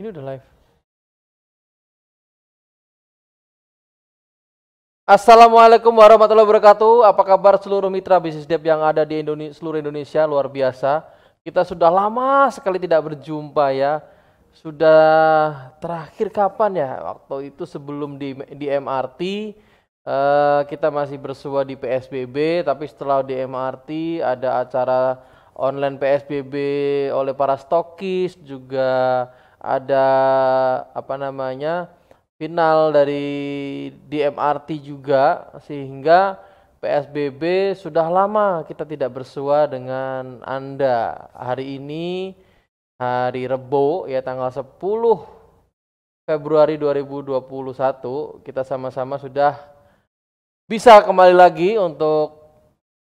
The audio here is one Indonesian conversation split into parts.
Ini udah live. Assalamualaikum warahmatullahi wabarakatuh. Apa kabar seluruh mitra bisnis Dev yang ada di seluruh Indonesia? Luar biasa. Kita sudah lama sekali tidak berjumpa ya. Sudah terakhir kapan ya? Waktu itu sebelum di MRT kita masih bersua di PSBB, tapi setelah di MRT ada acara online PSBB oleh para stokis, juga ada apa namanya final dari di MRT juga, sehingga PSBB sudah lama kita tidak bersua dengan Anda. Hari ini hari Rebo ya, tanggal 10 Februari 2021, kita sama-sama sudah bisa kembali lagi untuk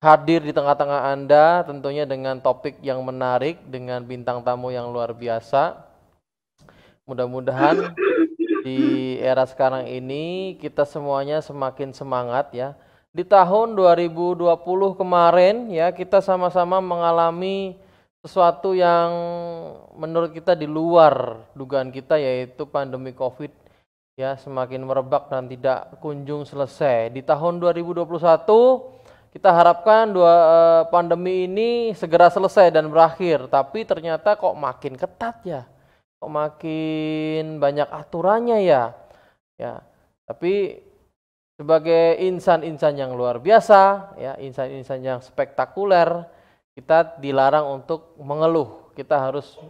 hadir di tengah-tengah Anda, tentunya dengan topik yang menarik, dengan bintang tamu yang luar biasa. Mudah-mudahan di era sekarang ini kita semuanya semakin semangat ya. Di tahun 2020 kemarin ya, kita sama-sama mengalami sesuatu yang menurut kita di luar dugaan kita, yaitu pandemi Covid ya, semakin merebak dan tidak kunjung selesai. Di tahun 2021 kita harapkan pandemi ini segera selesai dan berakhir, tapi ternyata kok makin ketat ya. Kok makin banyak aturannya ya. Ya. Tapi sebagai insan-insan yang luar biasa ya, insan-insan yang spektakuler, kita dilarang untuk mengeluh. Kita harus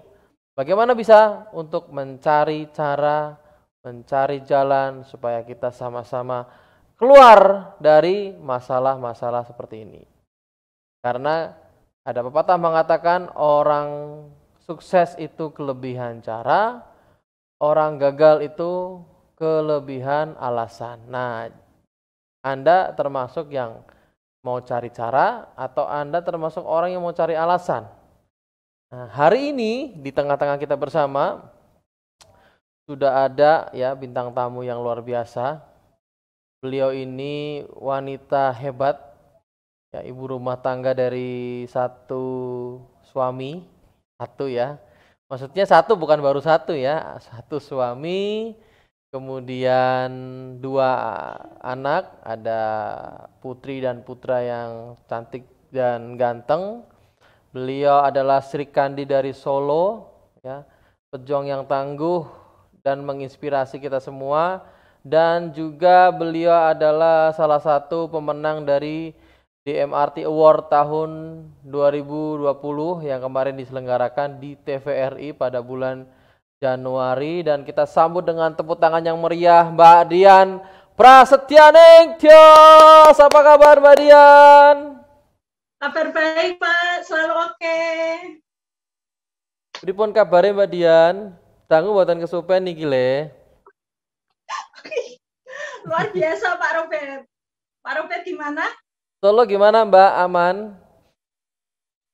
bagaimana bisa untuk mencari cara, mencari jalan supaya kita sama-sama keluar dari masalah-masalah seperti ini. Karena ada pepatah mengatakan orang sukses itu kelebihan cara, orang gagal itu kelebihan alasan. Nah, Anda termasuk yang mau cari cara atau Anda termasuk orang yang mau cari alasan? Nah, hari ini di tengah-tengah kita bersama sudah ada ya bintang tamu yang luar biasa. Beliau ini wanita hebat, ya, ibu rumah tangga dari satu suami, satu ya. Maksudnya satu, bukan baru satu ya, satu suami, kemudian dua anak, ada putri dan putra yang cantik dan ganteng. Beliau adalah Sri Kandi dari Solo, ya, pejuang yang tangguh dan menginspirasi kita semua. Dan juga beliau adalah salah satu pemenang dari DMRT Award tahun 2020 yang kemarin diselenggarakan di TVRI pada bulan Januari. Dan kita sambut dengan tepuk tangan yang meriah Mbak Dian Prasetyaning Tios. Apa kabar Mbak Dian? Kabar baik Pak, selalu oke. Pripun kabare Mbak Dian? Dangu mboten kesupen niki le. Luar biasa Pak Robert. Pak Robert gimana? Solo gimana Mbak? Aman?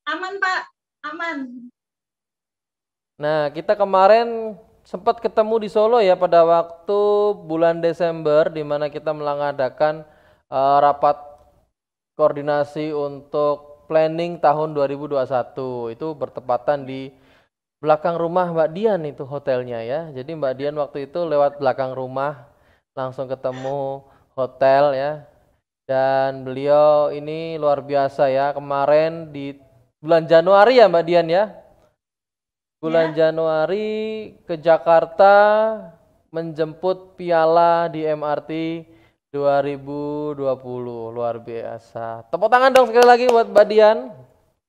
Aman Pak, aman. Nah, kita kemarin sempat ketemu di Solo ya pada waktu bulan Desember, di mana kita mengadakan rapat koordinasi untuk planning tahun 2021. Itu bertepatan di belakang rumah Mbak Dian itu hotelnya ya. Jadi Mbak Dian waktu itu lewat belakang rumah langsung ketemu hotel ya. Dan beliau ini luar biasa ya. Kemarin di bulan Januari ya Mbak Dian ya. Bulan Januari ke Jakarta menjemput piala di MRT 2020. Luar biasa. Tepuk tangan dong sekali lagi buat Mbak Dian.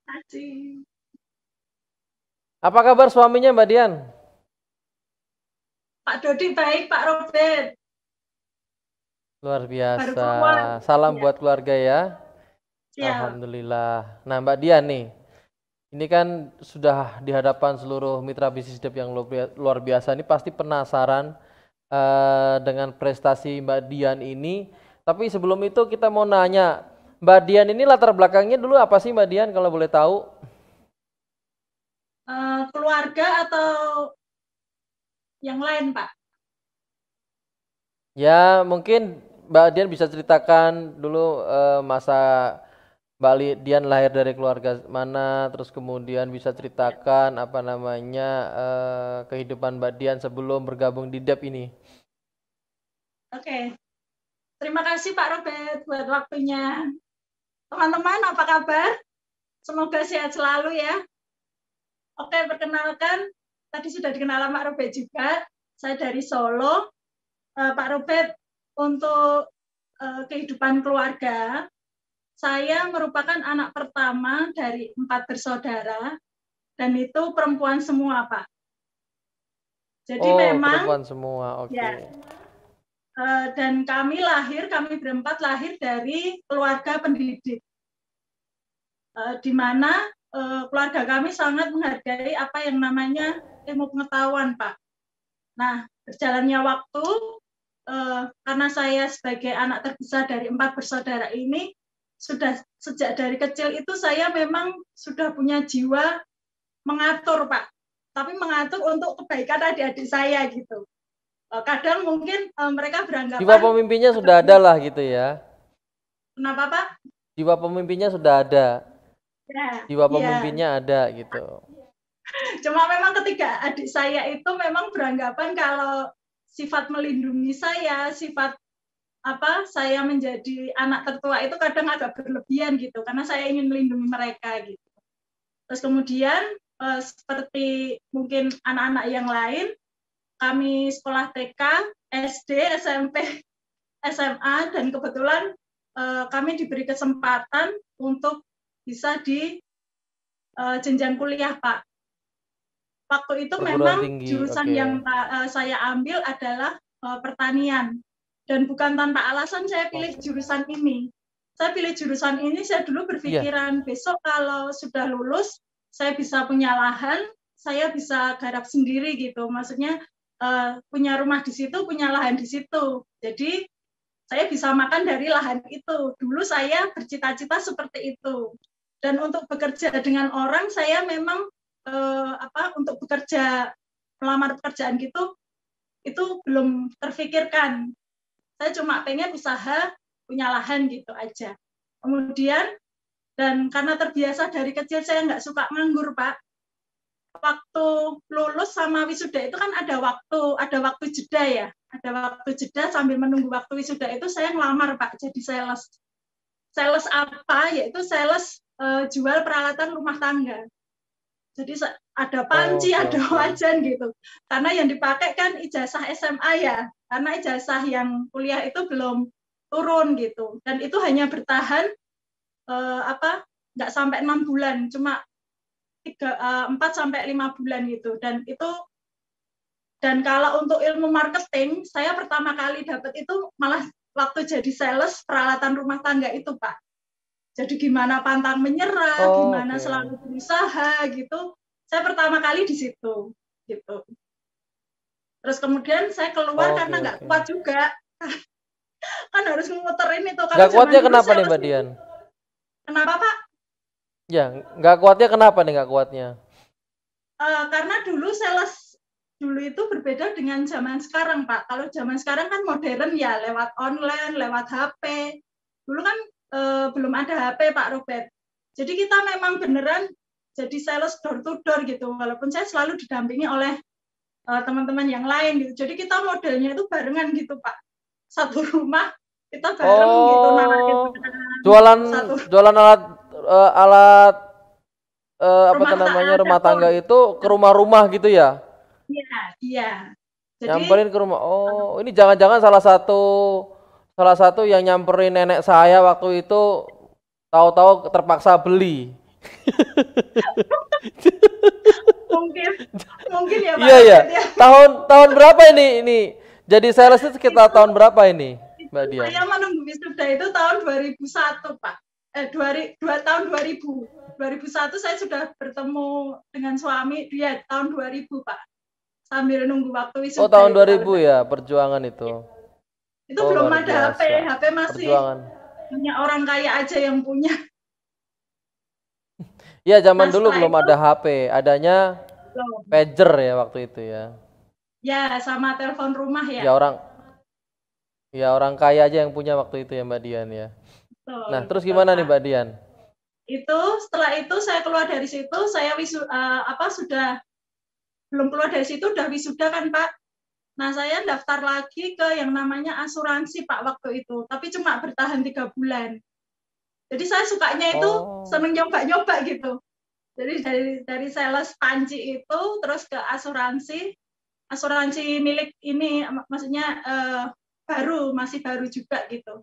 Asik. Apa kabar suaminya Mbak Dian? Pak Dodi baik, Pak Robert. Luar Baru biasa. keluar. Salam Ya. buat keluarga ya. Siap. Alhamdulillah. Nah Mbak Dian nih, ini kan sudah di hadapan seluruh mitra bisnis Dev yang luar biasa. Ini pasti penasaran dengan prestasi Mbak Dian ini. Tapi sebelum itu kita mau nanya, Mbak Dian ini latar belakangnya dulu apa sih Mbak Dian kalau boleh tahu? Keluarga atau yang lain Pak? Ya mungkin Mbak Dian bisa ceritakan dulu masa Dian lahir dari keluarga mana, terus kemudian bisa ceritakan apa namanya kehidupan Mbak Dian sebelum bergabung di DEP ini. Oke. Terima kasih Pak Robert buat waktunya. Teman-teman, apa kabar? Semoga sehat selalu ya. Oke, perkenalkan, tadi sudah dikenal Pak Robert juga. Saya dari Solo. Pak Robert, untuk kehidupan keluarga, saya merupakan anak pertama dari 4 bersaudara, dan itu perempuan semua, Pak. Jadi memang perempuan semua, oke. Ya, dan kami berempat lahir dari keluarga pendidik, di mana keluarga kami sangat menghargai apa yang namanya ilmu pengetahuan, Pak. Nah, berjalannya waktu, karena saya sebagai anak terbesar dari 4 bersaudara ini, sudah sejak dari kecil itu saya memang sudah punya jiwa mengatur, Pak. Tapi mengatur untuk kebaikan adik-adik saya gitu. Kadang mungkin mereka beranggapan jiwa pemimpinnya sudah ada lah gitu ya. Kenapa, Pak? Jiwa pemimpinnya sudah ada. Ya, Jiwa pemimpinnya ada gitu. Cuma memang ketiga adik saya itu memang beranggapan kalau sifat melindungi saya, sifat saya menjadi anak tertua itu kadang agak berlebihan gitu, karena saya ingin melindungi mereka gitu. Terus kemudian seperti mungkin anak-anak yang lain, kami sekolah TK, SD, SMP, SMA, dan kebetulan kami diberi kesempatan untuk bisa di jenjang kuliah, Pak. Waktu itu memang tinggi, jurusan yang saya ambil adalah pertanian. Dan bukan tanpa alasan saya pilih jurusan ini. Saya pilih jurusan ini, saya dulu berpikiran besok kalau sudah lulus, saya bisa punya lahan, saya bisa garap sendiri gitu. Maksudnya punya rumah di situ, punya lahan di situ. Jadi saya bisa makan dari lahan itu. Dulu saya bercita-cita seperti itu. Dan untuk bekerja dengan orang, saya memang untuk bekerja, melamar pekerjaan gitu, itu belum terfikirkan. Saya cuma pengen usaha, punya lahan gitu aja. Kemudian, dan karena terbiasa dari kecil saya nggak suka nganggur, Pak. Waktu lulus sama wisuda itu kan ada waktu jeda ya. Ada waktu jeda sambil menunggu waktu wisuda itu saya ngelamar, Pak, jadi sales. Sales apa? Yaitu sales jual peralatan rumah tangga. Jadi ada panci, ada wajan gitu. Karena yang dipakai kan ijazah SMA ya. Karena ijazah yang kuliah itu belum turun gitu. Dan itu hanya bertahan nggak sampai 6 bulan, cuma 4 sampai 5 bulan gitu. Dan kalau untuk ilmu marketing, saya pertama kali dapat itu malah waktu jadi sales peralatan rumah tangga itu, Pak. Jadi gimana pantang menyerah, gimana selalu berusaha gitu. Saya pertama kali di situ gitu. Terus kemudian saya keluar karena nggak kuat juga. Kan harus nguterin itu. Nggak kuatnya kenapa nih, Mbak Dian? Kenapa, Pak? Ya, nggak kuatnya kenapa nih nggak kuatnya? Karena dulu sales dulu itu berbeda dengan zaman sekarang, Pak. Kalau zaman sekarang kan modern ya, lewat online, lewat HP. Dulu kan belum ada HP, Pak Robert. Jadi kita memang beneran jadi sales door to door gitu, walaupun saya selalu didampingi oleh teman-teman yang lain gitu. Jadi kita modelnya itu barengan gitu, Pak. Satu rumah kita bareng gitu, jualan alat rumah tangga itu ke rumah-rumah gitu ya? Iya. Jadi, nyamperin ke rumah. Oh, ini jangan-jangan salah satu yang nyamperin nenek saya waktu itu tahu-tahu terpaksa beli. mungkin ya, Pak. Iya. Tahun berapa ini? Jadi sales itu sekitar tahun berapa ini, Mbak Dian? Saya menunggu wisuda itu tahun 2001, Pak. Tahun 2000. 2001 saya sudah bertemu dengan suami, dia tahun 2000, Pak. Sambil nunggu waktu wisuda. Oh, tahun 2000 ya perjuangan itu. Itu belum ada HP. HP masih punya orang kaya aja yang punya. Iya, zaman dulu belum ada HP, adanya pager ya waktu itu ya. Ya, sama telepon rumah ya. Ya orang kaya aja yang punya waktu itu ya, Mbak Dian ya. Betul, terus gimana nih, Mbak Dian? Setelah itu saya keluar dari situ, saya sudah belum keluar dari situ udah wisuda kan Pak. Nah saya daftar lagi ke yang namanya asuransi Pak waktu itu, tapi cuma bertahan 3 bulan. Jadi saya sukanya itu seneng nyoba-nyoba gitu. Jadi dari sales panci itu terus ke asuransi milik ini, maksudnya masih baru juga gitu.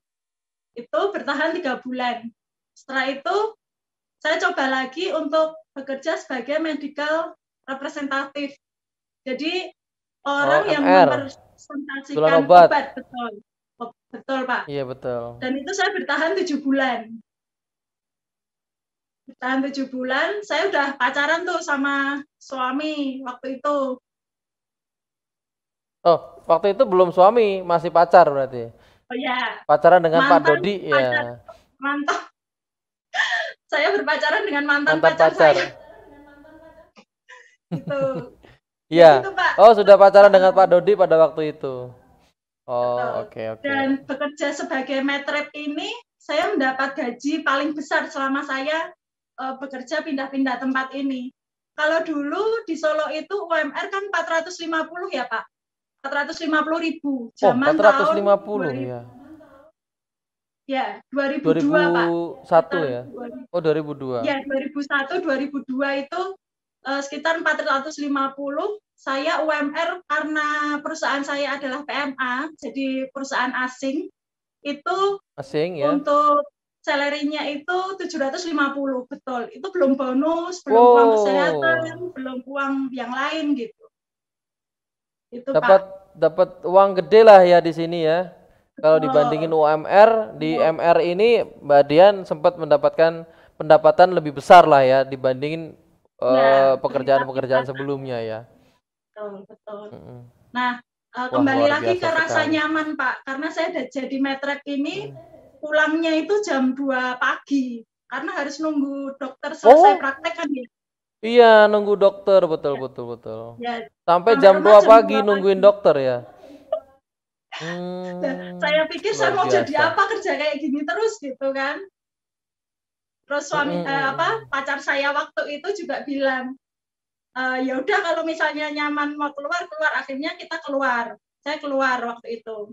Itu bertahan 3 bulan. Setelah itu saya coba lagi untuk bekerja sebagai medical representative. Jadi orang yang mempresentasikan obat, betul Pak. Iya betul. Dan itu saya bertahan 7 bulan. Bertahan 7 bulan, saya udah pacaran tuh sama suami waktu itu. Oh, waktu itu belum suami, masih pacar berarti. Oh ya. Pacaran dengan Pak Dodi ya. Mantap. Saya berpacaran dengan mantan pacar saya. Gitu. Iya. Gitu, oh, sudah pacaran dengan Pak Dodi pada waktu itu. Oh, oke. Dan bekerja sebagai matrep ini, saya mendapat gaji paling besar selama saya bekerja pindah-pindah tempat ini. Kalau dulu di Solo itu UMR kan 450 ya Pak. 450.000. Zaman 450 ya. Ya, 2002 Pak. 2001 ya? Oh 2002. Ya, 2001, 2002 itu sekitar 450. Saya UMR karena perusahaan saya adalah PMA, jadi perusahaan asing, itu asing ya. Untuk salary-nya itu 750, betul. Itu belum bonus, belum uang kesehatan, belum uang yang lain gitu. Itu dapat uang gede lah ya di sini ya. Kalau dibandingin UMR, di MR ini Mbak Dian sempat mendapatkan pendapatan lebih besar lah ya dibandingin pekerjaan-pekerjaan sebelumnya ya. Betul. Nah, kembali lagi ke rasa nyaman Pak, karena saya jadi matrep ini pulangnya itu jam 2 pagi, karena harus nunggu dokter selesai praktek kan ya. Iya, nunggu dokter, betul. Ya, sampai jam 2 pagi nungguin dokter ya. Saya pikir saya mau jadi apa kerja kayak gini terus gitu kan. Terus pacar saya waktu itu juga bilang, ya udah kalau misalnya nyaman mau keluar, akhirnya kita keluar. Saya keluar waktu itu.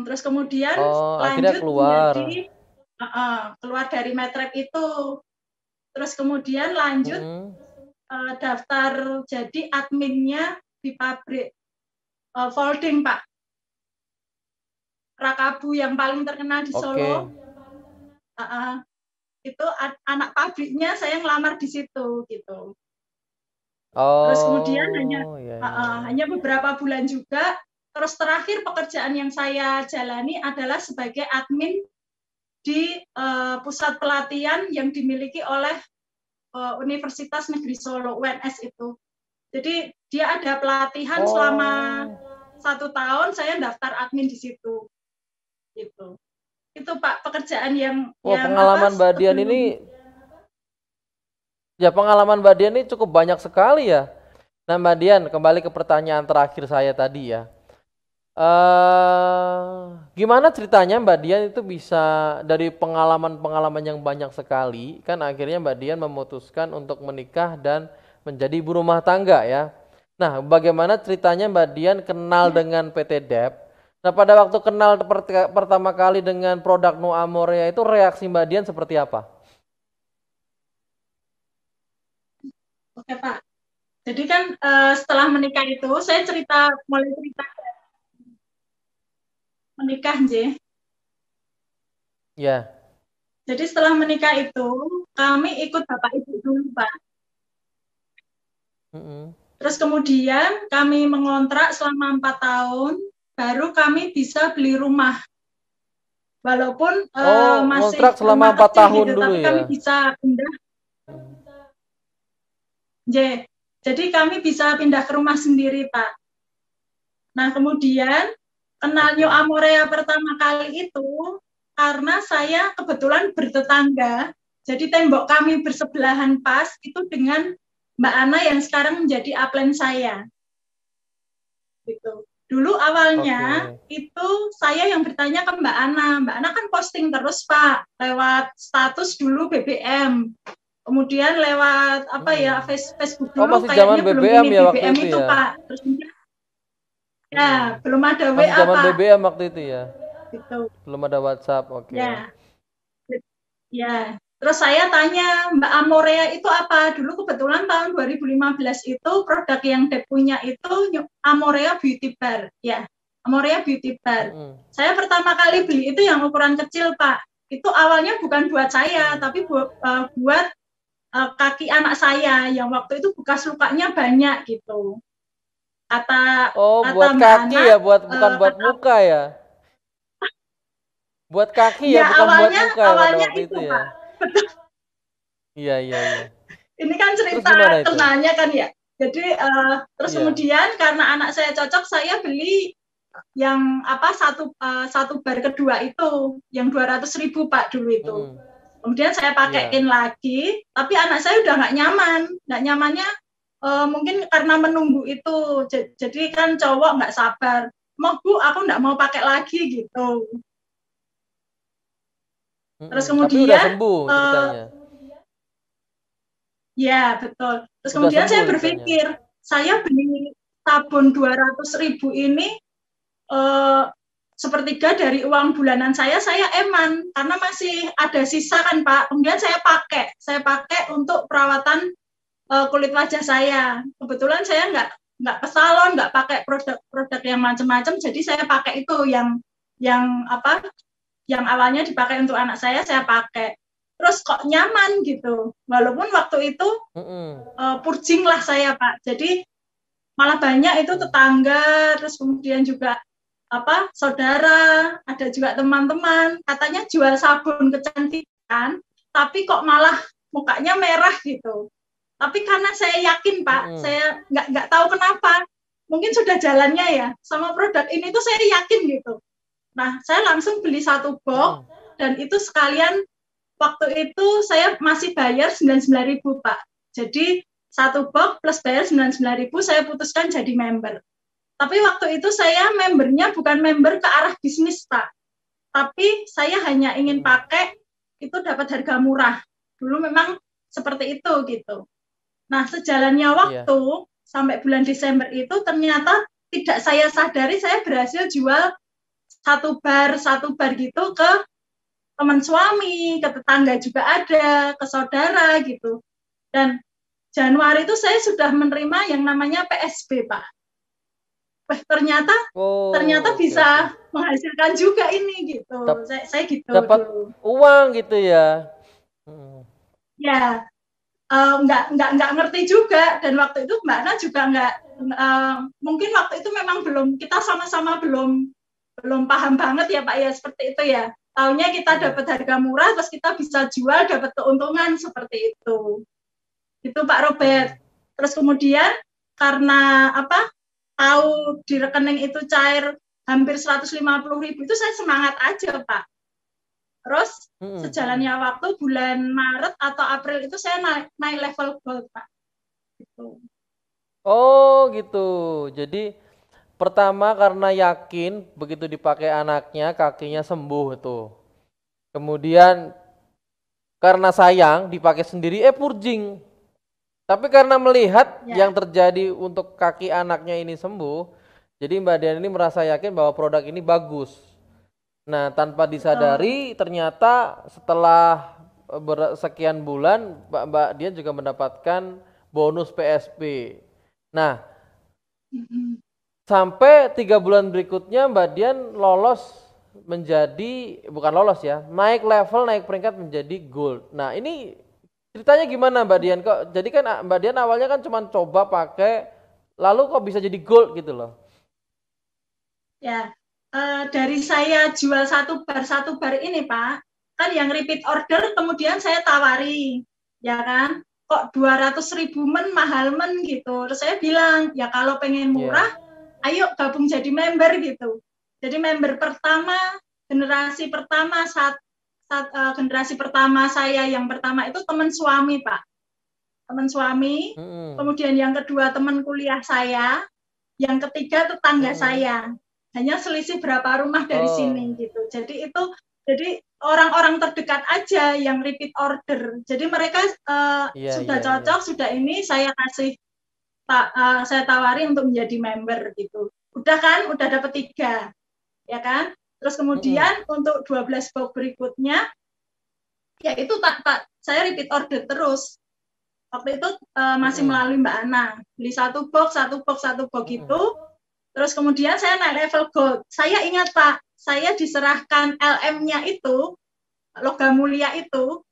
Terus kemudian lanjut menjadi keluar dari matrep itu. Terus kemudian lanjut daftar jadi adminnya di pabrik folding Pak. Rakabu yang paling terkenal di Solo. Itu anak pabriknya saya ngelamar di situ gitu. Terus kemudian hanya beberapa bulan juga. Terus terakhir pekerjaan yang saya jalani adalah sebagai admin di pusat pelatihan yang dimiliki oleh Universitas Negeri Solo UNS itu. Jadi dia ada pelatihan selama 1 tahun, saya daftar admin di situ. Gitu. Itu Pak pekerjaan yang pengalaman Mbak Dian ini pengalaman Mbak Dian ini cukup banyak sekali ya. Nah Mbak Dian, kembali ke pertanyaan terakhir saya tadi ya. Gimana ceritanya Mbak Dian itu bisa dari pengalaman-pengalaman yang banyak sekali, kan akhirnya Mbak Dian memutuskan untuk menikah dan menjadi ibu rumah tangga ya. Nah, bagaimana ceritanya Mbak Dian kenal dengan PT DEP? Nah, pada waktu kenal pertama kali dengan produk No Amorea itu reaksi Mbak Dian seperti apa? Oke Pak. Jadi kan setelah menikah itu saya mulai cerita menikah nggih. Ya. Jadi setelah menikah itu kami ikut bapak ibu dulu Pak. Terus kemudian kami mengontrak selama 4 tahun, baru kami bisa beli rumah. Walaupun masih kontrak selama 4 tahun gitu, dulu tapi ya. Kami bisa pindah. Jadi kami bisa pindah ke rumah sendiri Pak. Nah kemudian kenal New Amorea pertama kali itu karena saya kebetulan bertetangga, jadi tembok kami bersebelahan pas itu dengan Mbak Ana yang sekarang menjadi upline saya. Gitu. Dulu awalnya itu saya yang bertanya ke Mbak Ana. Mbak Ana kan posting terus Pak lewat status dulu BBM. Kemudian lewat Facebook dulu masih kayaknya zaman belum BBM ini ya waktu BBM itu itu ya? Pak. Terus ya belum ada Masih WA zaman Pak. BBM waktu itu ya? Gitu. Belum ada WhatsApp, oke. Ya, ya. Terus saya tanya Mbak Amorea itu apa? Dulu kebetulan tahun 2015 itu produk yang Dep punya itu Amorea Beauty Bar, ya. Amorea Beauty Bar. Saya pertama kali beli itu yang ukuran kecil Pak. Itu awalnya bukan buat saya, tapi buat kaki anak saya yang waktu itu bekas lukanya banyak gitu. Kata buat Mbak kaki Ana, ya, bukan buat muka ya? Buat kaki ya, bukan buat muka ya pada waktu itu ya? Pak. Betul. Iya. Ini kan cerita kenalnya kan ya. Jadi terus kemudian karena anak saya cocok, saya beli yang satu bar kedua itu yang 200.000 Pak dulu itu. Kemudian saya pakaiin lagi, tapi anak saya udah nggak nyaman. Nggak nyamannya mungkin karena menunggu itu. Jadi kan cowok nggak sabar. Mau Bu, aku nggak mau pakai lagi gitu. Terus kemudian tapi udah sembuh ceritanya. Ya, betul. Terus kemudian saya berpikir, saya beli sabun 200.000 ini sepertiga dari uang bulanan saya eman karena masih ada sisa kan Pak. Kemudian saya pakai untuk perawatan kulit wajah saya. Kebetulan saya nggak ke salon, nggak pakai produk yang macam-macam, jadi saya pakai itu yang awalnya dipakai untuk anak saya pakai. Terus kok nyaman gitu, walaupun waktu itu purjing lah saya Pak. Jadi malah banyak itu tetangga, terus kemudian juga saudara, ada juga teman-teman katanya jual sabun kecantikan, tapi kok malah mukanya merah gitu. Tapi karena saya yakin Pak, saya nggak tahu kenapa, mungkin sudah jalannya ya sama produk ini tuh saya yakin gitu. Nah saya langsung beli satu box dan itu sekalian waktu itu saya masih bayar 99.000 Pak. Jadi satu box plus bayar 99.000 saya putuskan jadi member. Tapi waktu itu saya membernya bukan member ke arah bisnis Pak. Tapi saya hanya ingin pakai itu dapat harga murah. Dulu memang seperti itu gitu. Nah sejalannya waktu sampai bulan Desember itu ternyata tidak saya sadari saya berhasil jual satu bar gitu ke teman suami, ke tetangga juga ada, ke saudara gitu. Dan Januari itu saya sudah menerima yang namanya PSB, Pak. Ternyata bisa menghasilkan juga ini gitu. Saya gitu dapat dulu. Uang gitu ya. Ya. Nggak ngerti juga, dan waktu itu Mbak Ana juga mungkin waktu itu memang kita sama-sama belum paham banget ya Pak ya, seperti itu ya. Taunya kita dapat harga murah terus kita bisa jual dapat keuntungan seperti itu. Itu Pak Robert. Terus kemudian karena tahu di rekening itu cair hampir 150.000 itu saya semangat aja Pak. Terus sejalannya waktu bulan Maret atau April itu saya naik level gold Pak. Gitu. Oh gitu. Jadi pertama karena yakin begitu dipakai anaknya kakinya sembuh itu. Kemudian karena sayang dipakai sendiri purjing. Tapi karena melihat yang terjadi untuk kaki anaknya ini sembuh, jadi Mbak Dian ini merasa yakin bahwa produk ini bagus. Nah, tanpa disadari ternyata setelah sekian bulan Mbak Dian juga mendapatkan bonus PSP. Nah, sampai 3 bulan berikutnya Mbak Dian naik level, naik peringkat menjadi gold. Nah, ini ceritanya gimana Mbak Dian? Kok jadi kan Mbak Dian awalnya kan cuma coba pakai, lalu kok bisa jadi gold gitu loh? Ya, dari saya jual satu bar ini Pak, kan yang repeat order kemudian saya tawari, ya kan? Kok 200.000 mahal gitu. Terus saya bilang, ya kalau pengen murah, ayo gabung jadi member gitu. Jadi member pertama, generasi pertama generasi pertama saya yang pertama itu teman suami Pak. Teman suami, kemudian yang kedua teman kuliah saya, yang ketiga tetangga saya. Hanya selisih berapa rumah dari sini gitu. Jadi orang-orang terdekat aja yang repeat order. Jadi mereka sudah cocok, sudah ini saya kasih saya tawari untuk menjadi member gitu. Udah kan, udah dapat 3, ya kan? Terus kemudian untuk 12 box berikutnya, ya itu saya repeat order terus. Waktu itu masih melalui Mbak Ana, beli 1 box gitu. Terus kemudian saya naik level gold. Saya ingat Pak, saya diserahkan LM-nya itu, logam mulia itu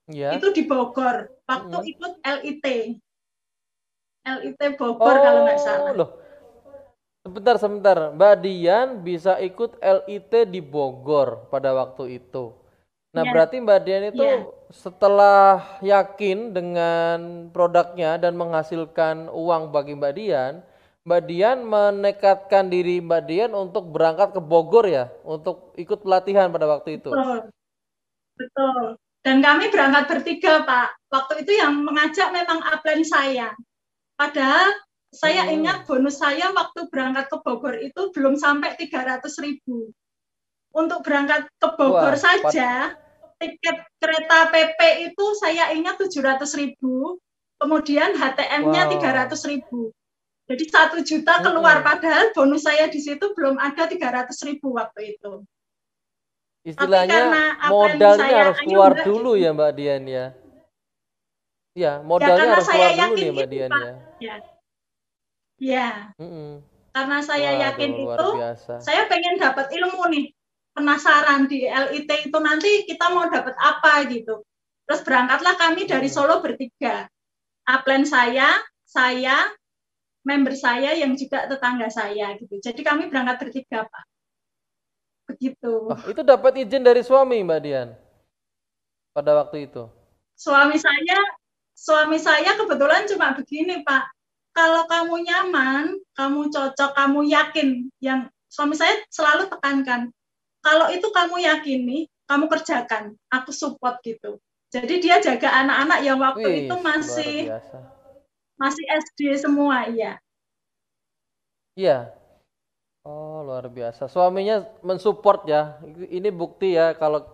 di Bogor. Waktu ikut LIT Bogor kalau nggak salah. Loh. Sebentar. Mbak Dian bisa ikut LIT di Bogor pada waktu itu. Nah, berarti Mbak Dian itu setelah yakin dengan produknya dan menghasilkan uang bagi Mbak Dian menekatkan diri Mbak Dian untuk berangkat ke Bogor ya, untuk ikut pelatihan pada waktu itu. Betul. Dan kami berangkat bertiga, Pak. Waktu itu yang mengajak memang upline saya. Padahal saya ingat bonus saya waktu berangkat ke Bogor itu belum sampai 300.000. Untuk berangkat ke Bogor saja, tiket kereta PP itu saya ingat 700.000. Kemudian HTM-nya 300.000. Jadi 1 juta keluar, padahal bonus saya di situ belum ada 300.000 waktu itu. Istilahnya modalnya harus keluar dulu gitu. Ya Mbak Dian ya? Ya, modalnya harus keluar dulu nih Mbak Dian ya? Ya. Karena saya yakin itu, saya pengen dapat ilmu nih. Penasaran di LIT itu nanti kita mau dapat apa gitu. Terus berangkatlah kami dari Solo bertiga. Upline saya, member saya yang juga tetangga saya gitu. Jadi kami berangkat bertiga, Pak. Begitu. Itu dapat izin dari suami Mbak Dian pada waktu itu? Suami saya kebetulan cuma begini, Pak. Kalau kamu nyaman, kamu cocok, kamu yakin, yang suami saya selalu tekankan. Kalau itu kamu yakini, kamu kerjakan. Aku support gitu. Jadi dia jaga anak-anak yang waktu itu masih SD semua, iya. Iya. Oh, luar biasa. Suaminya mensupport ya. Ini bukti ya kalau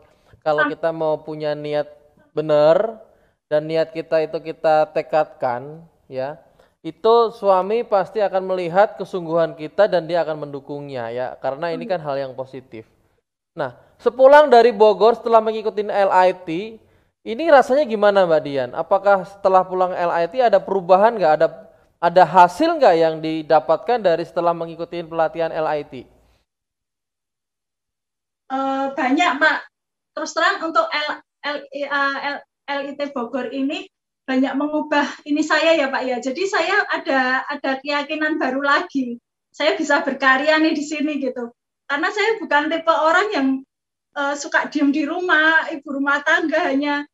kita mau punya niat benar dan niat kita itu kita tekadkan ya. Itu suami pasti akan melihat kesungguhan kita dan dia akan mendukungnya ya. Karena ini kan hal yang positif. Nah, sepulang dari Bogor setelah mengikuti LIT, ini rasanya gimana Mbak Dian? Apakah setelah pulang LIT ada perubahan nggak? Ada hasil nggak yang didapatkan dari setelah mengikuti pelatihan LIT? Banyak Pak. Terus terang untuk LIT Bogor ini banyak mengubah ini saya ya Pak ya. Jadi saya ada keyakinan baru lagi. Saya bisa berkarya nih di sini gitu. Karena saya bukan tipe orang yang suka diem di rumah, ibu rumah tangga hanya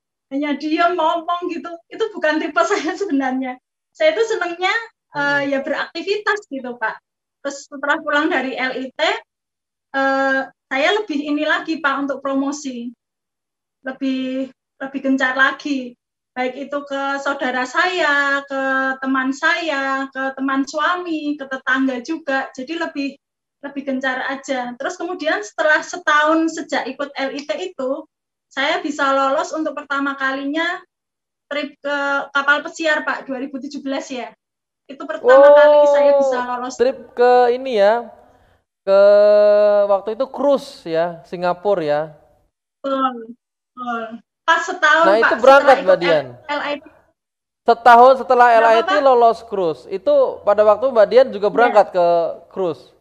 diem ngomong gitu. Itu bukan tipe saya sebenarnya. Saya itu senangnya ya beraktivitas gitu Pak. Terus setelah pulang dari LIT, saya lebih ini lagi Pak untuk promosi, lebih gencar lagi. Baik itu ke saudara saya, ke teman saya, ke teman suami, ke tetangga juga. Jadi lebih gencar aja. Terus kemudian setelah setahun sejak ikut LIT itu, saya bisa lolos untuk pertama kalinya trip ke kapal pesiar Pak 2017 ya. Itu pertama kali saya bisa lolos. Trip ke ini ya, ke waktu itu cruise ya, Singapura ya. Pas setahun Nah, Pak, itu berangkat Mbak Dian. LIT. Setahun setelah LIT lolos cruise. Itu pada waktu Mbak Dian juga berangkat ke cruise.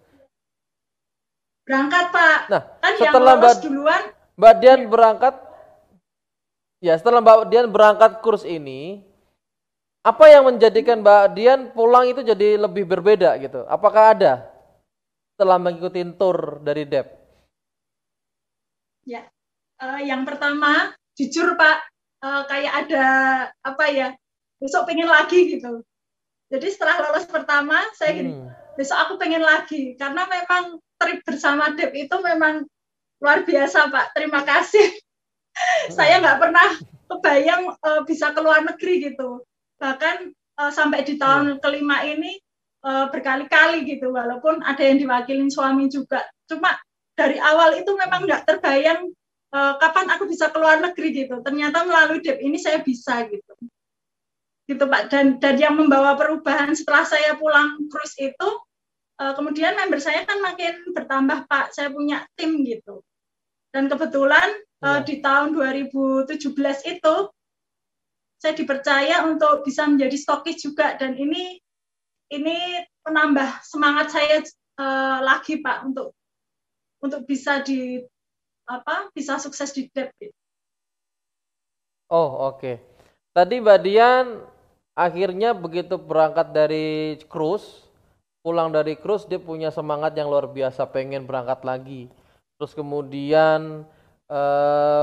Berangkat Pak. Nah, kan setelah yang lolos duluan Mbak Dian berangkat, ya setelah Mbak Dian berangkat cruise ini, apa yang menjadikan Mbak Dian pulang itu jadi lebih berbeda gitu? Apakah ada setelah mengikuti tour dari DEP? Ya, yang pertama jujur Pak, kayak ada apa ya, besok pengen lagi gitu. Jadi setelah lolos pertama, saya gini, besok aku pengen lagi. Karena memang trip bersama DEP itu memang luar biasa Pak, terima kasih. Saya nggak pernah kebayang bisa ke luar negeri gitu. Bahkan sampai di tahun kelima ini, berkali-kali gitu, walaupun ada yang diwakilin suami juga. Cuma dari awal itu memang nggak terbayang kapan aku bisa keluar negeri gitu. Ternyata melalui DEP ini saya bisa gitu. Gitu Pak. Dan yang membawa perubahan setelah saya pulang cruise itu, kemudian member saya kan makin bertambah Pak. Saya punya tim gitu. Dan kebetulan di tahun 2017 itu saya dipercaya untuk bisa menjadi stokis juga, dan ini menambah semangat saya lagi Pak untuk bisa bisa sukses di DEP. Oh, oke. Tadi Mbak Dian akhirnya begitu berangkat dari cruise, pulang dari cruise dia punya semangat yang luar biasa, pengen berangkat lagi. Terus kemudian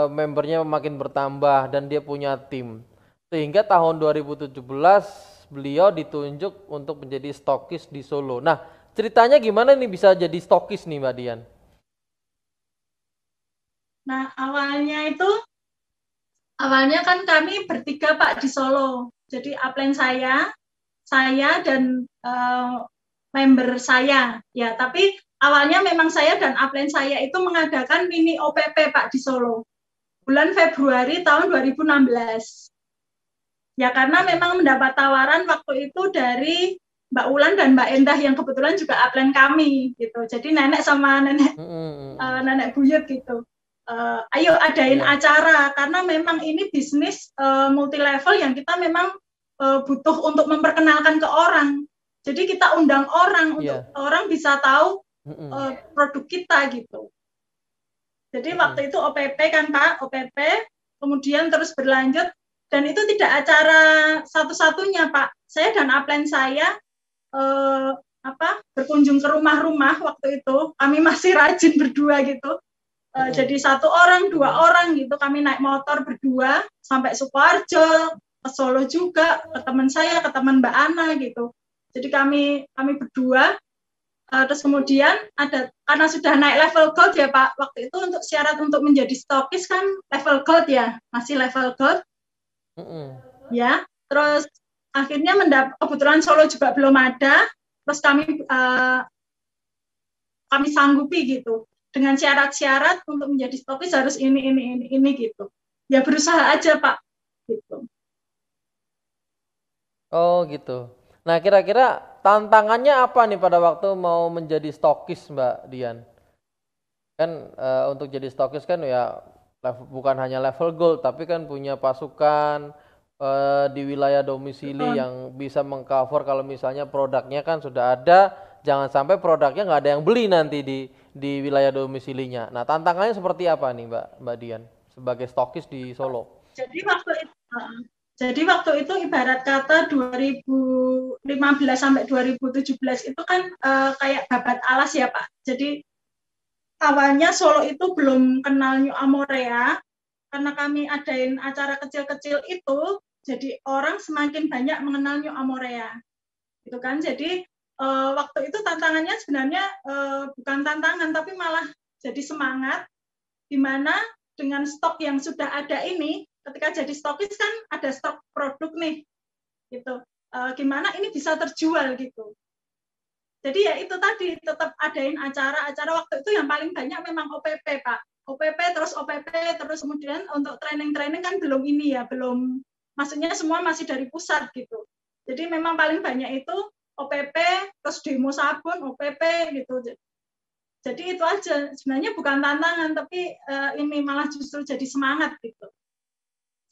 membernya makin bertambah dan dia punya tim. Sehingga tahun 2017 beliau ditunjuk untuk menjadi stokis di Solo. Nah, ceritanya gimana nih bisa jadi stokis nih Mbak Dian? Nah, awalnya kan kami bertiga Pak di Solo. Jadi upline saya dan member saya. Ya, tapi awalnya memang saya dan upline saya itu mengadakan mini OPP Pak di Solo. Bulan Februari tahun 2016. Ya karena memang mendapat tawaran waktu itu dari Mbak Ulan dan Mbak Endah yang kebetulan juga upline kami gitu. Jadi nenek sama nenek buyut gitu. Ayo adain acara, karena memang ini bisnis multi level yang kita memang butuh untuk memperkenalkan ke orang. Jadi kita undang orang untuk orang bisa tahu produk kita gitu. Jadi waktu itu OPP kan Pak, OPP, kemudian terus berlanjut. Dan itu tidak acara satu-satunya Pak. Saya dan upline saya berkunjung ke rumah-rumah waktu itu. Kami masih rajin berdua gitu. Jadi 1 orang, 2 orang gitu. Kami naik motor berdua sampai Sukoharjo, ke Solo juga, ke teman saya, ke teman Mbak Ana gitu. Jadi kami berdua. Terus kemudian karena sudah naik level gold ya Pak. Waktu itu untuk syarat untuk menjadi stokis kan level gold ya, masih level gold. Ya, terus akhirnya kebetulan Solo juga belum ada, terus kami sanggupi gitu dengan syarat-syarat untuk menjadi stokis harus ini gitu. Ya berusaha aja Pak gitu. Oh gitu. Nah kira-kira tantangannya apa nih pada waktu mau menjadi stokis Mbak Dian? Kan untuk jadi stokis kan ya bukan hanya level gold, tapi kan punya pasukan di wilayah domisili yang bisa mengcover kalau misalnya produknya kan sudah ada, jangan sampai produknya nggak ada yang beli nanti di wilayah domisilinya. Nah tantangannya seperti apa nih Mbak Dian sebagai stokis di Solo? Jadi waktu itu ibarat kata 2015 sampai 2017 itu kan kayak babat alas ya Pak. Jadi awalnya Solo itu belum kenal New Amorea, karena kami adain acara kecil-kecil itu, jadi orang semakin banyak mengenal New Amorea, gitu kan. Jadi waktu itu tantangannya sebenarnya bukan tantangan, tapi malah jadi semangat, di mana dengan stok yang sudah ada ini, ketika jadi stokis kan ada stok produk nih, gitu. Gimana ini bisa terjual gitu. Jadi ya itu tadi, tetap adain acara waktu itu yang paling banyak memang OPP Pak. OPP terus kemudian untuk training kan belum ini ya, belum, maksudnya semua masih dari pusat gitu. Jadi memang paling banyak itu OPP, terus demo sabun, OPP gitu. Jadi itu aja, sebenarnya bukan tantangan, tapi ini malah justru jadi semangat gitu.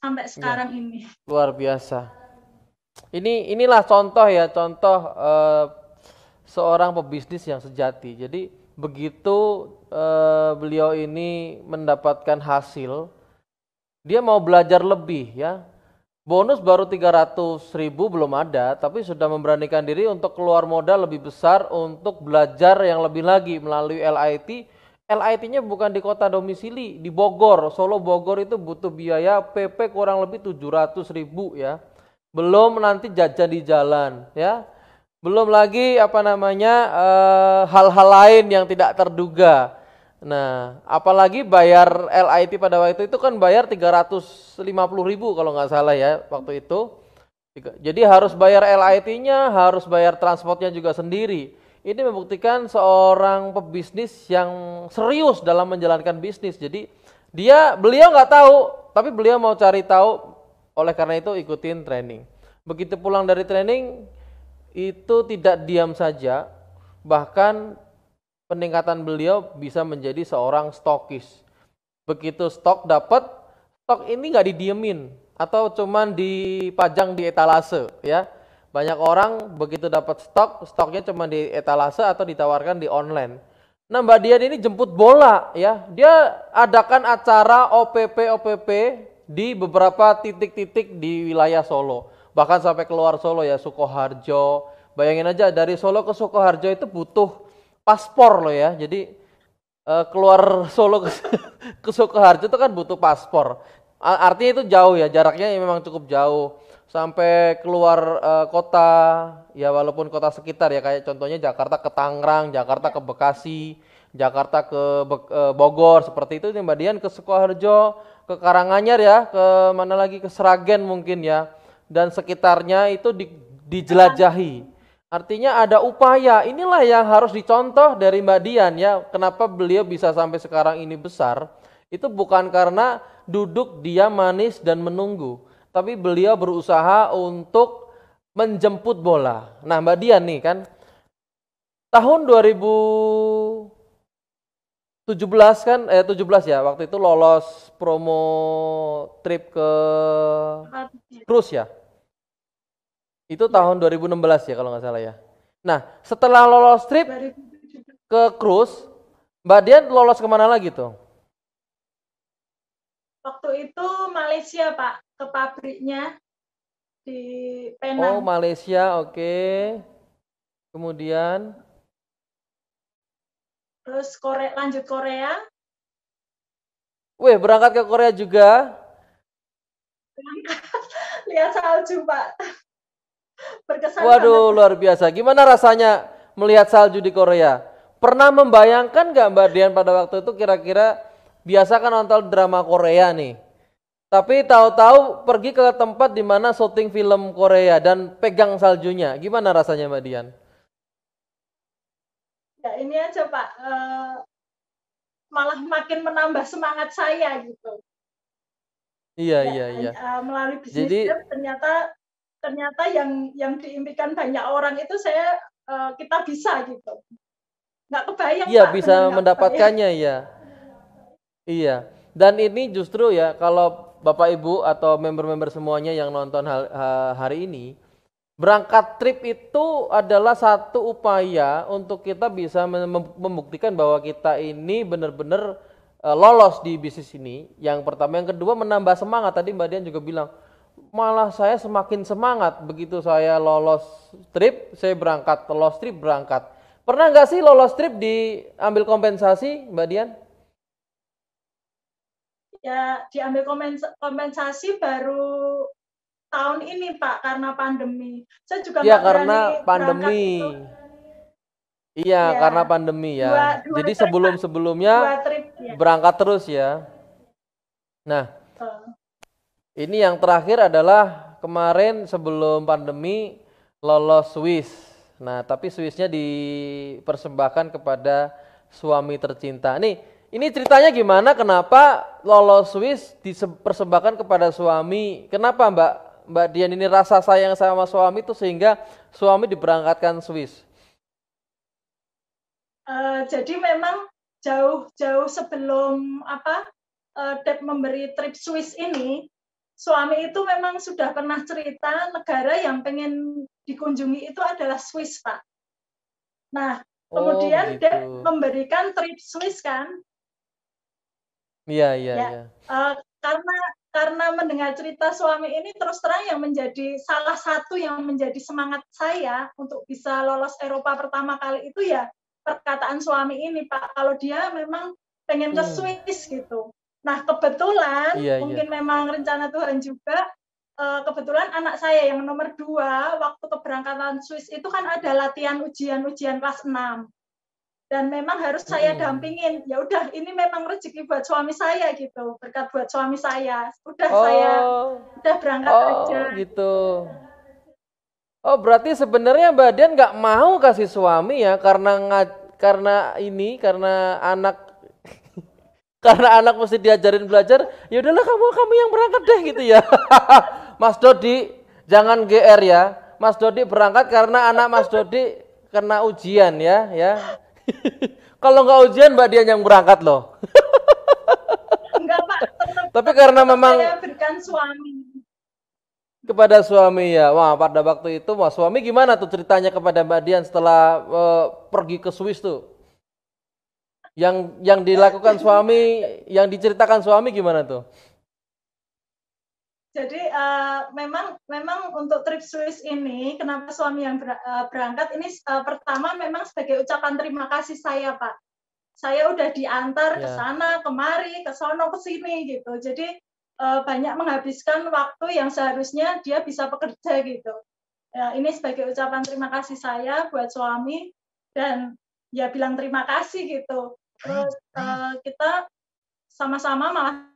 Sampai sekarang ini. Luar biasa. Inilah contoh ya, seorang pebisnis yang sejati. Jadi begitu beliau ini mendapatkan hasil, dia mau belajar lebih ya. Bonus baru 300.000 belum ada, tapi sudah memberanikan diri untuk keluar modal lebih besar untuk belajar yang lebih lagi melalui LIT. LIT-nya bukan di kota domisili, di Bogor. Solo Bogor itu butuh biaya PP kurang lebih 700.000 ya. Belum nanti jajan di jalan ya. Belum lagi hal-hal lain yang tidak terduga. Nah, apalagi bayar LIT pada waktu itu kan bayar 350.000 kalau nggak salah ya waktu itu. Jadi harus bayar LIT-nya, harus bayar transportnya juga sendiri. Ini membuktikan seorang pebisnis yang serius dalam menjalankan bisnis. Jadi beliau nggak tahu, tapi beliau mau cari tahu. Oleh karena itu ikutin training. Begitu pulang dari training itu tidak diam saja, bahkan peningkatan beliau bisa menjadi seorang stokis. Begitu stok dapat, stok ini nggak didiemin atau cuman dipajang di etalase ya. Banyak orang begitu dapat stoknya cuma di etalase atau ditawarkan di online. Nah, Mbak Dian ini jemput bola ya. Dia adakan acara OPP di beberapa titik-titik di wilayah Solo. Bahkan sampai keluar Solo ya, Sukoharjo. Bayangin aja dari Solo ke Sukoharjo itu butuh paspor loh ya. Jadi keluar Solo ke Sukoharjo itu kan butuh paspor. Artinya itu jauh ya, jaraknya memang cukup jauh. Sampai keluar kota, ya walaupun kota sekitar ya, kayak contohnya Jakarta ke Tangerang, Jakarta ke Bekasi, Jakarta ke Bogor, seperti itu Mbak Dian, ke Sukoharjo, ke Karanganyar ya, ke mana lagi, ke Sragen mungkin ya, dan sekitarnya itu dijelajahi. Artinya ada upaya, inilah yang harus dicontoh dari Mbak Dian ya, kenapa beliau bisa sampai sekarang ini besar, itu bukan karena duduk diam manis dan menunggu, tapi beliau berusaha untuk menjemput bola. Nah, Mbak Dian nih kan tahun 2017 kan 17 ya, waktu itu lolos promo trip ke cruise ya. Itu tahun 2016 ya kalau nggak salah ya. Nah, setelah lolos trip ke cruise, Mbak Dian lolos kemana lagi tuh? Waktu itu Malaysia, Pak, ke pabriknya di Penang. Oh, Malaysia, oke. Kemudian terus lanjut Korea. Wih, berangkat ke Korea juga? Lihat salju, Pak. Berkesan. Waduh, luar biasa. Gimana rasanya melihat salju di Korea? Pernah membayangkan nggak Mbak Dian pada waktu itu kira-kira, biasa kan nonton drama Korea nih, tapi tahu-tahu pergi ke tempat di mana syuting film Korea dan pegang saljunya. Gimana rasanya Mbak Dian? Ya ini aja Pak, malah makin menambah semangat saya gitu. Iya. Melalui bisnis jadi, ternyata yang diimpikan banyak orang itu kita bisa gitu. Nggak kebayang Iya, Pak. bisa mendapatkannya ya. Iya. Dan ini justru ya, kalau Bapak Ibu atau member-member semuanya yang nonton hari ini, berangkat trip itu adalah satu upaya untuk kita bisa membuktikan bahwa kita ini benar-benar lolos di bisnis ini. Yang pertama, yang kedua menambah semangat. Tadi Mbak Dian juga bilang, malah saya semakin semangat begitu saya lolos trip, saya berangkat, lolos trip berangkat. Pernah nggak sih lolos trip diambil kompensasi, Mbak Dian? Ya, diambil kompensasi baru tahun ini Pak, karena pandemi. Saya juga ya karena pandemi. Iya, ya, karena pandemi ya. Jadi sebelum-sebelumnya berangkat terus ya. Nah, ini yang terakhir adalah kemarin sebelum pandemi lolos Swiss. Nah, tapi Swissnya dipersembahkan kepada suami tercinta. Nih, ini ceritanya gimana? Kenapa lolos Swiss dipersembahkan kepada suami? Kenapa Mbak Dian ini rasa sayang sama suami itu sehingga suami diberangkatkan Swiss? Jadi memang jauh-jauh sebelum Dep memberi trip Swiss ini, suami itu memang sudah pernah cerita negara yang pengen dikunjungi itu adalah Swiss, Pak. Nah, kemudian Dep memberikan trip Swiss kan? Iya. Karena mendengar cerita suami ini, terus terang yang menjadi salah satu yang menjadi semangat saya untuk bisa lolos Eropa pertama kali itu ya perkataan suami ini, Pak. Kalau dia memang pengen ke Swiss gitu. Nah, kebetulan mungkin memang rencana Tuhan juga, kebetulan anak saya yang nomor 2 waktu keberangkatan Swiss itu kan ada latihan ujian kelas 6. Dan memang harus saya dampingin. Ya udah, ini memang rezeki buat suami saya gitu, berkat buat suami saya. Saya udah berangkat aja. Gitu. Oh, berarti sebenarnya Mbak Dian nggak mau kasih suami ya karena anak karena anak mesti diajarin belajar. Ya udahlah kamu yang berangkat deh gitu ya. Mas Dodi jangan GR ya. Mas Dodi berangkat karena anak Mas Dodi kena ujian ya. Kalau nggak ujian Mbak Dian yang berangkat loh. Enggak Pak, Tapi karena memang saya berikan suami. kepada suami ya. Wah, pada waktu itu Mas suami gimana tuh ceritanya kepada Mbak Dian setelah pergi ke Swiss tuh? Yang dilakukan suami, yang diceritakan suami gimana tuh? Jadi memang untuk trip Swiss ini, kenapa suami yang berangkat ini pertama memang sebagai ucapan terima kasih saya Pak. Saya udah diantar ke sana, kemari, ke sono, ke sini gitu. Jadi banyak menghabiskan waktu yang seharusnya dia bisa bekerja gitu. Ya, ini sebagai ucapan terima kasih saya buat suami dan ya bilang terima kasih gitu. Terus kita sama-sama malah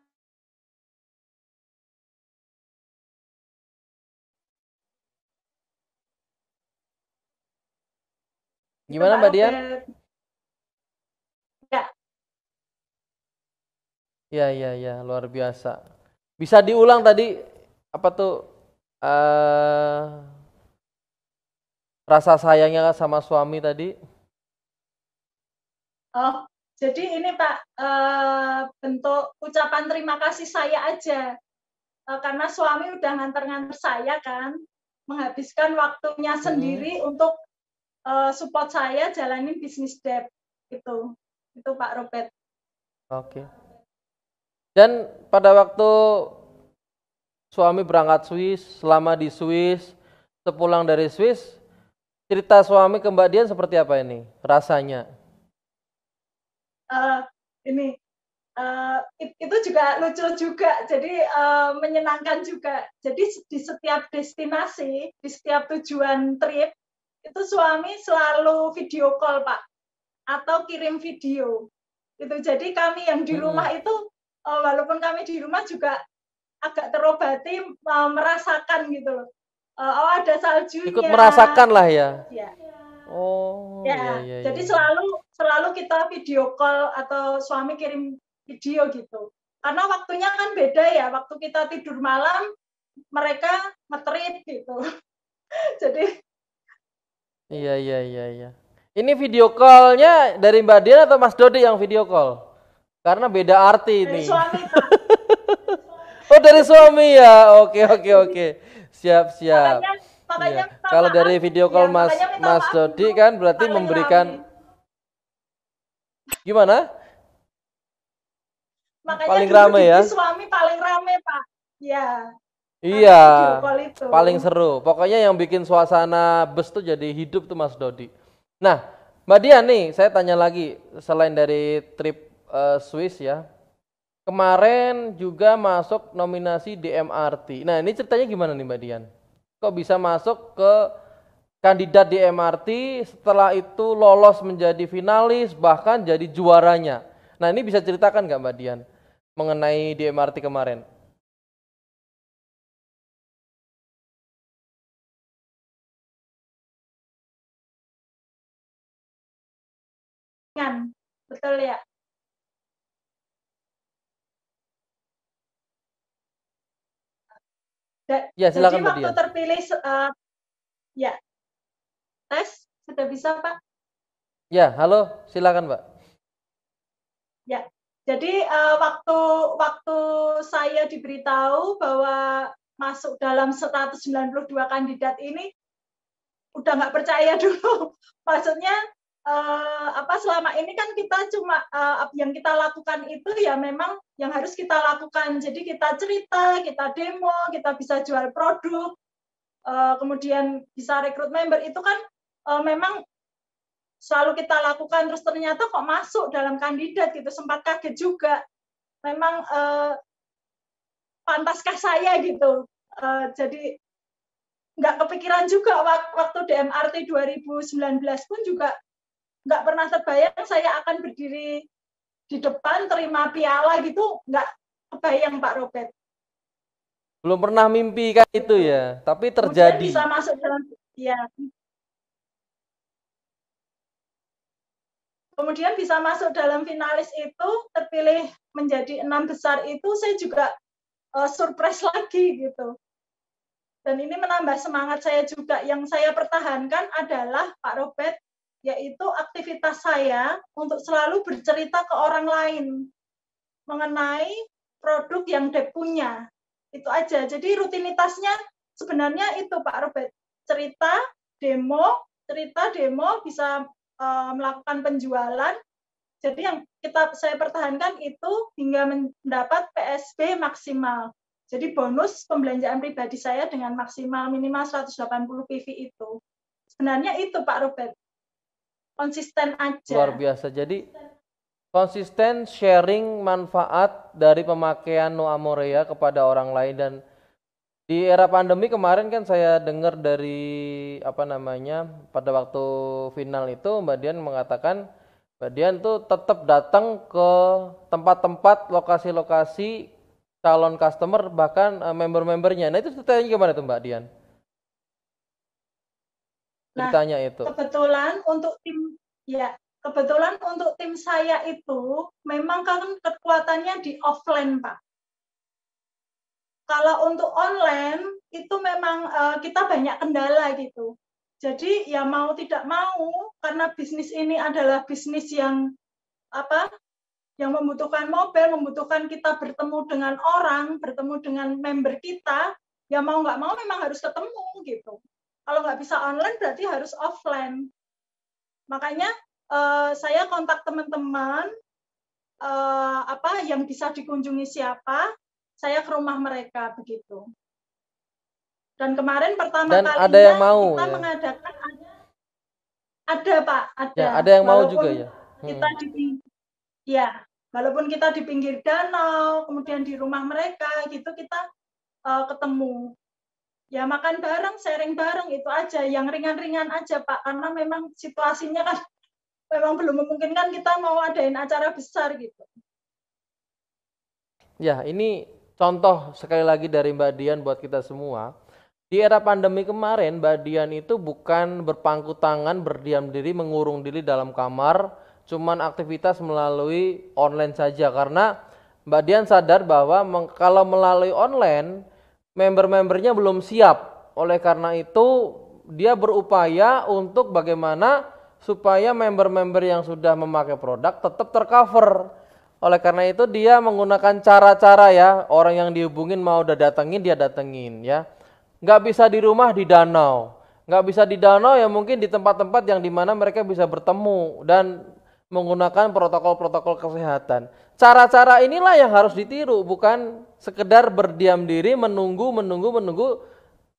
Gimana Mbak Dian? Ya, luar biasa. Bisa diulang tadi apa tuh rasa sayangnya sama suami tadi? Oh, jadi ini Pak bentuk ucapan terima kasih saya aja karena suami udah nganter-nganter saya kan, menghabiskan waktunya sendiri untuk support saya jalanin bisnis debt gitu. Itu Pak Robert. Oke. Dan pada waktu suami berangkat Swiss, selama di Swiss, sepulang dari Swiss, cerita suami ke Mbak Dian seperti apa ini rasanya? Ini itu juga lucu juga, jadi menyenangkan juga. Jadi di setiap destinasi, di setiap tujuan trip, itu suami selalu video call Pak, atau kirim video. Gitu. Jadi kami yang di rumah itu, walaupun kami di rumah juga agak terobati merasakan gitu loh. Oh ada saljunya. Ikut merasakan lah ya. Ya. Oh, ya. Jadi selalu kita video call atau suami kirim video gitu. Karena waktunya kan beda ya. Waktu kita tidur malam, mereka nge-trip gitu. Jadi Iya. Ini video call-nya dari Mbak Dian atau Mas Dodi yang video call? Karena beda arti dari nih. Suami, Pak. Oh, dari suami ya. Oke. Siap. Makanya Ya. Kalau dari video call ya, Mas Dodi kan berarti memberikan gimana? Makanya paling rame ya. Suami paling rame Pak. Ya. Iya. Paling seru. Pokoknya yang bikin suasana bus tuh jadi hidup tuh Mas Dodi. Nah, Mbak Dian nih, saya tanya lagi selain dari trip Swiss ya. Kemarin juga masuk nominasi di MRT. Nah, ini ceritanya gimana nih Mbak Dian? Kok bisa masuk ke kandidat di MRT, setelah itu lolos menjadi finalis, bahkan jadi juaranya. Nah, ini bisa ceritakan nggak Mbak Dian mengenai di MRT kemarin? Betul ya. Ya, silakan Jadi Mbak waktu Dian. terpilih ya. Tes sudah bisa Pak? Ya, halo, silakan Mbak. Ya. Jadi waktu saya diberitahu bahwa masuk dalam 192 kandidat ini udah nggak percaya dulu. Maksudnya selama ini kan kita cuma yang kita lakukan itu ya memang yang harus kita lakukan. Jadi kita cerita, kita demo, kita bisa jual produk, kemudian bisa rekrut member itu kan memang selalu kita lakukan. Terus ternyata kok masuk dalam kandidat gitu, sempat kaget juga. Memang pantaskah saya gitu. Jadi nggak kepikiran juga waktu di MRT 2019 pun juga nggak pernah terbayang saya akan berdiri di depan terima piala gitu, nggak kebayang Pak Robert. Belum pernah mimpi kan itu ya, tapi terjadi. Kemudian bisa masuk dalam, Ya. Kemudian bisa masuk dalam finalis itu, terpilih menjadi 6 besar itu, saya juga surprise lagi gitu. Dan ini menambah semangat saya juga. Yang saya pertahankan adalah Pak Robert, yaitu aktivitas saya untuk selalu bercerita ke orang lain mengenai produk yang Dep punya. Itu aja. Jadi rutinitasnya sebenarnya itu Pak Robert. Cerita, demo, bisa melakukan penjualan. Jadi yang saya pertahankan itu hingga mendapat PSB maksimal. Jadi bonus pembelanjaan pribadi saya dengan maksimal minimal 180 PV itu. Sebenarnya itu Pak Robert. Konsisten aja. Luar biasa. Jadi konsisten sharing manfaat dari pemakaian No Amorea kepada orang lain. Dan di era pandemi kemarin kan saya dengar dari pada waktu final itu Mbak Dian mengatakan Mbak Dian tuh tetap datang ke tempat-tempat lokasi-lokasi calon customer bahkan member-membernya. Nah itu ceritanya gimana tuh Mbak Dian? Ceritanya itu. Kebetulan untuk tim saya itu memang kan kekuatannya di offline Pak. Kalau untuk online itu memang kita banyak kendala gitu. Jadi ya mau tidak mau karena bisnis ini adalah bisnis yang yang membutuhkan mobile, membutuhkan kita bertemu dengan orang, bertemu dengan member kita, ya mau nggak mau memang harus ketemu gitu. Kalau nggak bisa online berarti harus offline. Makanya saya kontak teman-teman yang bisa dikunjungi siapa, saya ke rumah mereka begitu. Dan kemarin pertama kalinya ada yang mau, kita mengadakan ada Pak, ada. Ya, ada yang mau juga ya. Kita walaupun kita di pinggir danau, kemudian di rumah mereka gitu kita ketemu. Ya makan bareng, sharing bareng itu aja, yang ringan-ringan aja Pak, karena memang situasinya kan memang belum memungkinkan kita mau adain acara besar gitu. Ya, ini contoh sekali lagi dari Mbak Dian buat kita semua. Di era pandemi kemarin, Mbak Dian itu bukan berpangku tangan, berdiam diri, mengurung diri dalam kamar, cuman aktivitas melalui online saja. Karena Mbak Dian sadar bahwa kalau melalui online, member-membernya belum siap. Oleh karena itu, dia berupaya untuk bagaimana supaya member-member yang sudah memakai produk tetap tercover. Oleh karena itu dia menggunakan cara-cara ya, orang yang dihubungin mau udah datengin, dia datengin ya. Nggak bisa di rumah, di danau. Nggak bisa di danau ya mungkin di tempat-tempat yang dimana mereka bisa bertemu dan menggunakan protokol-protokol kesehatan. Cara-cara inilah yang harus ditiru, bukan sekedar berdiam diri menunggu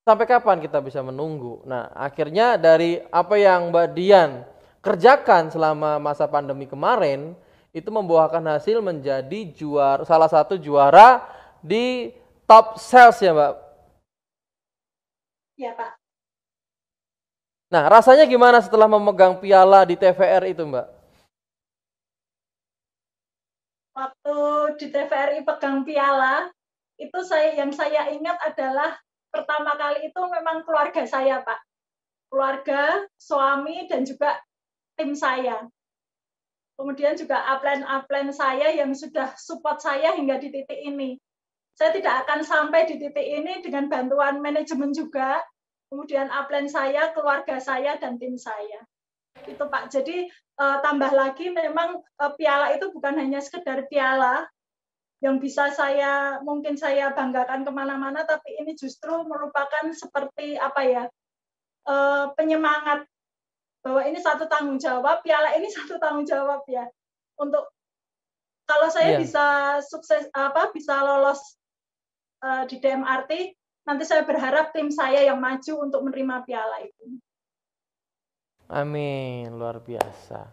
sampai kapan kita bisa menunggu. Nah akhirnya dari apa yang Mbak Dian kerjakan selama masa pandemi kemarin, itu membuahkan hasil menjadi salah satu juara di top sales ya Mbak. Ya Pak. Nah rasanya gimana setelah memegang piala di TVR itu Mbak? Waktu di TVRI pegang piala, itu yang saya ingat adalah pertama kali itu memang keluarga saya Pak. Keluarga, suami, dan juga tim saya. Kemudian juga upline saya yang sudah support saya hingga di titik ini. Saya tidak akan sampai di titik ini dengan bantuan manajemen juga, kemudian upline saya, keluarga saya, dan tim saya. Itu Pak. Jadi tambah lagi memang piala itu bukan hanya sekedar piala yang bisa mungkin saya banggakan kemana-mana, tapi ini justru merupakan seperti penyemangat bahwa ini satu tanggung jawab, piala ini satu tanggung jawab ya. Untuk kalau saya bisa sukses bisa lolos di DMRT, nanti saya berharap tim saya yang maju untuk menerima piala itu. Amin, luar biasa.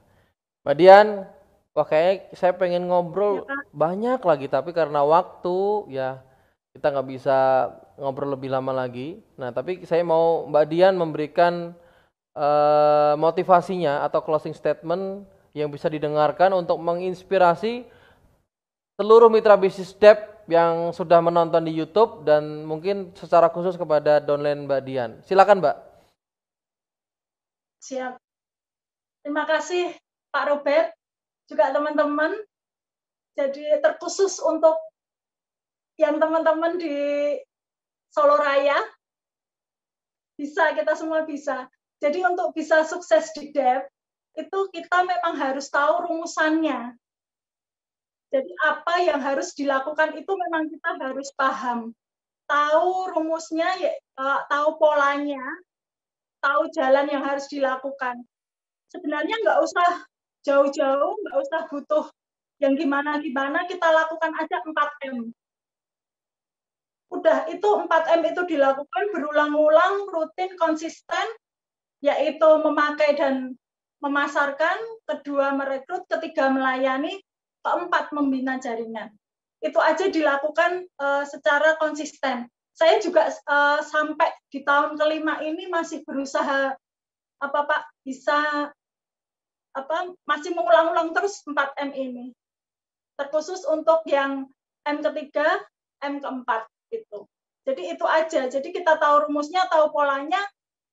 Mbak Dian, kayaknya saya pengen ngobrol banyak lagi, tapi karena waktu ya kita nggak bisa ngobrol lebih lama lagi. Nah, tapi saya mau Mbak Dian memberikan motivasinya atau closing statement yang bisa didengarkan untuk menginspirasi seluruh mitra bisnis Dep yang sudah menonton di YouTube dan mungkin secara khusus kepada downline Mbak Dian. Silakan Mbak. Siap. Terima kasih Pak Robert, juga teman-teman. Jadi terkhusus untuk yang teman-teman di Solo Raya, bisa, kita semua bisa. Jadi untuk bisa sukses di DEP, itu kita memang harus tahu rumusannya. Jadi apa yang harus dilakukan itu memang kita harus paham. Tahu rumusnya, tahu polanya, tahu jalan yang harus dilakukan. Sebenarnya nggak usah jauh-jauh, nggak usah butuh yang gimana-gimana, kita lakukan aja 4M. Udah itu 4M itu dilakukan berulang-ulang, rutin, konsisten, yaitu memakai dan memasarkan, kedua merekrut, ketiga melayani, keempat membina jaringan. Itu aja dilakukan secara konsisten. Saya juga sampai di tahun kelima ini masih berusaha bisa masih mengulang-ulang terus 4M ini. Terkhusus untuk yang M ketiga, M keempat gitu. Jadi itu aja. Jadi kita tahu rumusnya, tahu polanya,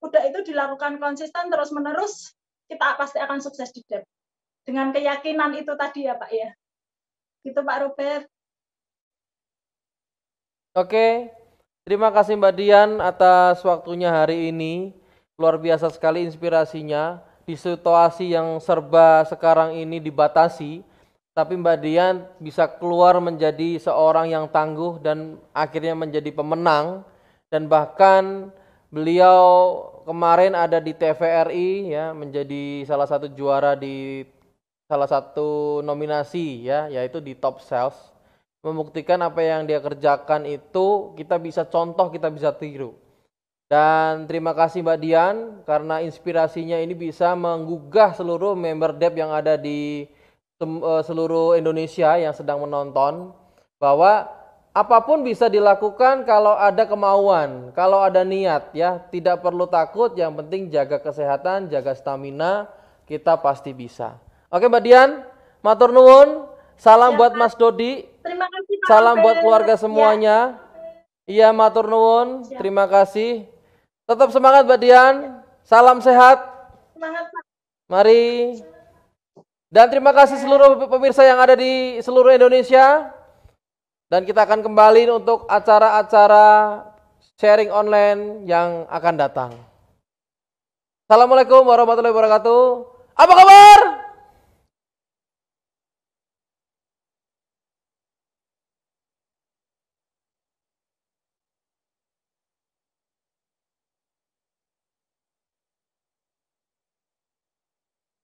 udah itu dilakukan konsisten terus-menerus, kita pasti akan sukses di DEP. Dengan keyakinan itu tadi ya Pak ya. Gitu Pak Robert. Oke, terima kasih Mbak Dian atas waktunya hari ini. Luar biasa sekali inspirasinya. Di situasi yang serba sekarang ini dibatasi, tapi Mbak Dian bisa keluar menjadi seorang yang tangguh dan akhirnya menjadi pemenang. Dan bahkan beliau kemarin ada di TVRI ya, menjadi salah satu juara di salah satu nominasi ya, yaitu di Top Sales. Membuktikan apa yang dia kerjakan itu kita bisa contoh, kita bisa tiru. Dan terima kasih Mbak Dian karena inspirasinya ini bisa menggugah seluruh member DEP yang ada di seluruh Indonesia yang sedang menonton, bahwa apapun bisa dilakukan kalau ada kemauan, kalau ada niat ya, tidak perlu takut, yang penting jaga kesehatan, jaga stamina, kita pasti bisa. Oke Mbak Dian, matur nuwun, salam buat Mas Dodi, terima kasih Pak salam Robert. buat keluarga semuanya. Iya matur nuwun, terima kasih. Tetap semangat Mbak Dian, salam sehat. Semangat Pak. Mari. Dan terima kasih seluruh pemirsa yang ada di seluruh Indonesia. Dan kita akan kembali untuk acara-acara sharing online yang akan datang. Assalamualaikum warahmatullahi wabarakatuh. Apa kabar?